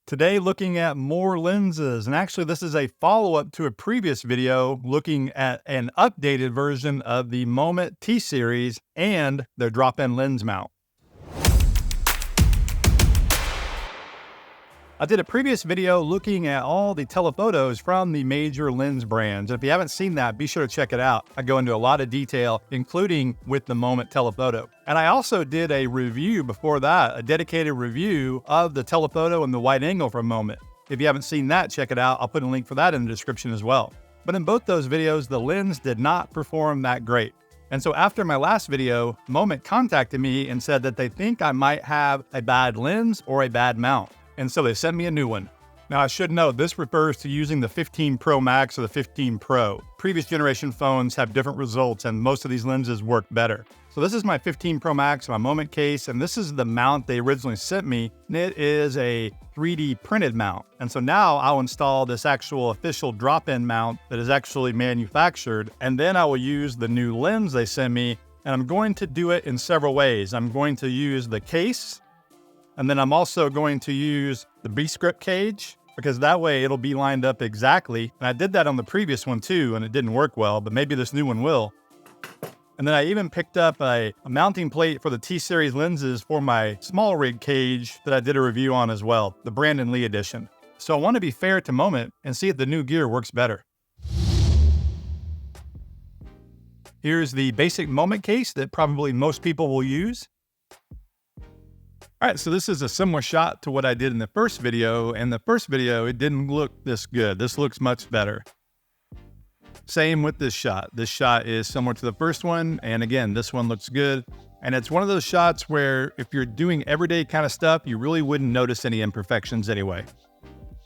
Today, looking at more lenses, and actually this is a follow-up to a previous video looking at an updated version of the Moment T-Series and their drop-in lens mount. I did a previous video looking at all the telephotos from the major lens brands. If you haven't seen that, be sure to check it out. I go into a lot of detail, including with the Moment telephoto. And I also did a review before that, a dedicated review of the telephoto and the wide angle from Moment. If you haven't seen that, check it out. I'll put a link for that in the description as well. But in both those videos, the lens did not perform that great. And so after my last video, Moment contacted me and said that they think I might have a bad lens or a bad mount. And so they sent me a new one. Now I should note this refers to using the 15 Pro Max or the 15 Pro. Previous generation phones have different results and most of these lenses work better. So this is my 15 Pro Max, my Moment case, and this is the mount they originally sent me. And it is a 3D printed mount. And so now I'll install this actual official drop-in mount that is actually manufactured. And then I will use the new lens they sent me. And I'm going to do it in several ways. I'm going to use the case. And then I'm also going to use the B-script cage because that way it'll be lined up exactly. And I did that on the previous one too, and it didn't work well, but maybe this new one will. And then I even picked up a mounting plate for the T-Series lenses for my small rig cage that I did a review on as well, the Brandon Lee edition. So I want to be fair to Moment and see if the new gear works better. Here's the basic Moment case that probably most people will use. All right, so this is a similar shot to what I did in the first video. In the first video, it didn't look this good. This looks much better. Same with this shot. This shot is similar to the first one. And again, this one looks good. And it's one of those shots where if you're doing everyday kind of stuff, you really wouldn't notice any imperfections anyway.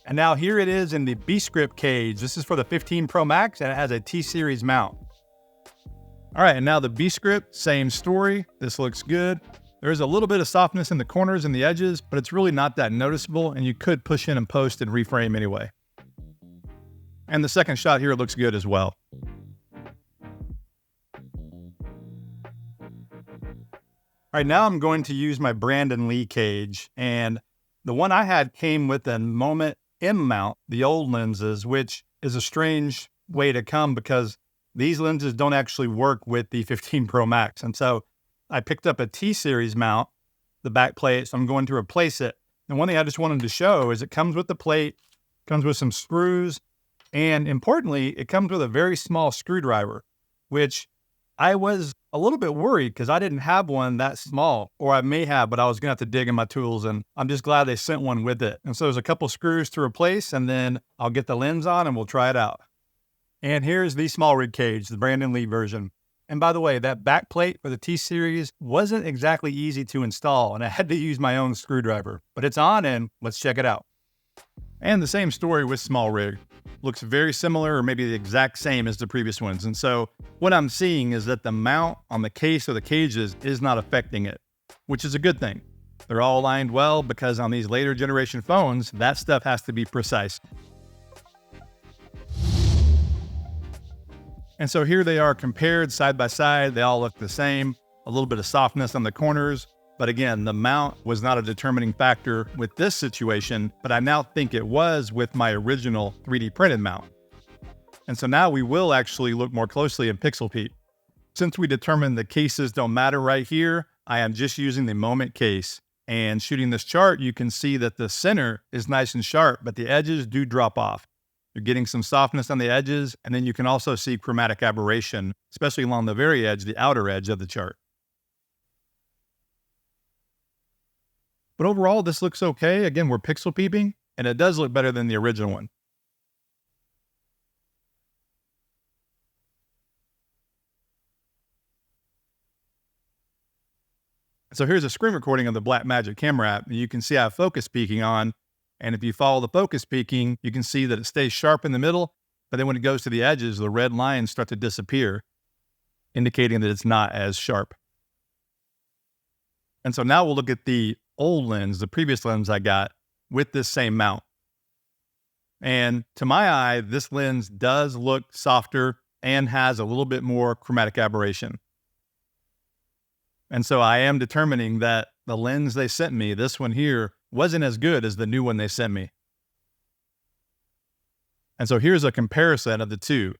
And now here it is in the B-script cage. This is for the 15 Pro Max and it has a T-Series mount. All right, and now the B-script, same story. This looks good. There's a little bit of softness in the corners and the edges, but it's really not that noticeable, and you could push in and post and reframe anyway. And the second shot here looks good as well. All right, now I'm going to use my Brandon Lee cage, and the one I had came with a Moment M mount, the old lenses, which is a strange way to come because these lenses don't actually work with the 15 Pro Max, and so I picked up a T-Series mount, the back plate, so I'm going to replace it. And one thing I just wanted to show is it comes with the plate, comes with some screws, and importantly, it comes with a very small screwdriver, which I was a little bit worried because I didn't have one that small, or I may have, but I was gonna have to dig in my tools, and I'm just glad they sent one with it. And so there's a couple screws to replace, and then I'll get the lens on and we'll try it out. And here's the small rig cage, the Brandon Lee version. And by the way, that back plate for the T-Series wasn't exactly easy to install, and I had to use my own screwdriver. But it's on, and let's check it out. And the same story with small rig. Looks very similar, or maybe the exact same as the previous ones. And so what I'm seeing is that the mount on the case or the cages is not affecting it, which is a good thing. They're all aligned well because on these later generation phones, that stuff has to be precise. And so here they are compared side by side. They all look the same, a little bit of softness on the corners. But again, the mount was not a determining factor with this situation, but I now think it was with my original 3D printed mount. And so now we will actually look more closely in Pixel Peep. Since we determined the cases don't matter right here, I am just using the Moment case. And shooting this chart, you can see that the center is nice and sharp, but the edges do drop off. You're getting some softness on the edges, and then you can also see chromatic aberration, especially along the very edge, the outer edge of the chart. But overall, this looks okay. Again, we're pixel peeping, and it does look better than the original one. So here's a screen recording of the Blackmagic camera app, and you can see I have focus peaking on. And if you follow the focus peaking, you can see that it stays sharp in the middle, but then when it goes to the edges, the red lines start to disappear, indicating that it's not as sharp. And so now we'll look at the old lens, the previous lens I got with this same mount. And to my eye, this lens does look softer and has a little bit more chromatic aberration. And so I am determining that the lens they sent me, this one here, wasn't as good as the new one they sent me. And so here's a comparison of the two.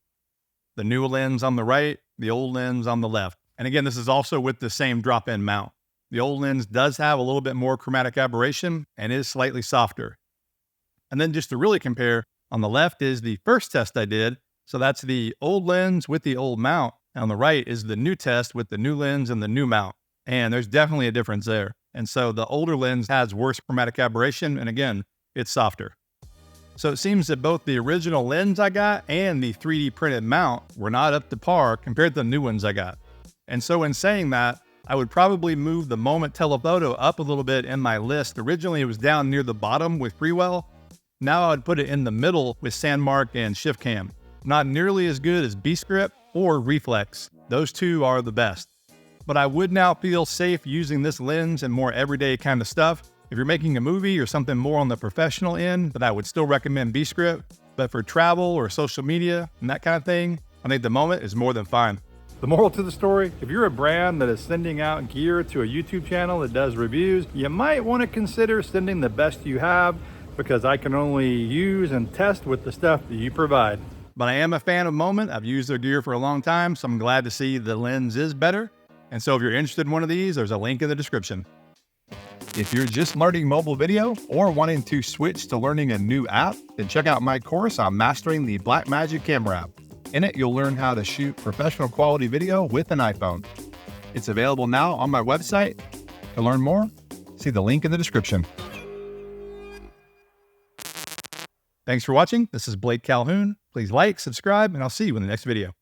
The new lens on the right, the old lens on the left. And again, this is also with the same drop-in mount. The old lens does have a little bit more chromatic aberration and is slightly softer. And then just to really compare, on the left is the first test I did. So that's the old lens with the old mount. And on the right is the new test with the new lens and the new mount. And there's definitely a difference there. And so the older lens has worse chromatic aberration. And again, it's softer. So it seems that both the original lens I got and the 3D printed mount were not up to par compared to the new ones I got. And so in saying that, I would probably move the Moment telephoto up a little bit in my list. Originally, it was down near the bottom with Freewell. Now I would put it in the middle with Sandmark and Shift Cam. Not nearly as good as B-Script or Reflex. Those two are the best. But I would now feel safe using this lens and more everyday kind of stuff. If you're making a movie or something more on the professional end, then I would still recommend B-Script. But for travel or social media and that kind of thing, I think the Moment is more than fine. The moral to the story, if you're a brand that is sending out gear to a YouTube channel that does reviews, you might want to consider sending the best you have, because I can only use and test with the stuff that you provide. But I am a fan of Moment. I've used their gear for a long time, so I'm glad to see the lens is better. And so if you're interested in one of these, there's a link in the description. If you're just learning mobile video or wanting to switch to learning a new app, then check out my course on mastering the Blackmagic camera app. In it, you'll learn how to shoot professional quality video with an iPhone. It's available now on my website. To learn more, see the link in the description. Thanks for watching. This is Blake Calhoun. Please like, subscribe, and I'll see you in the next video.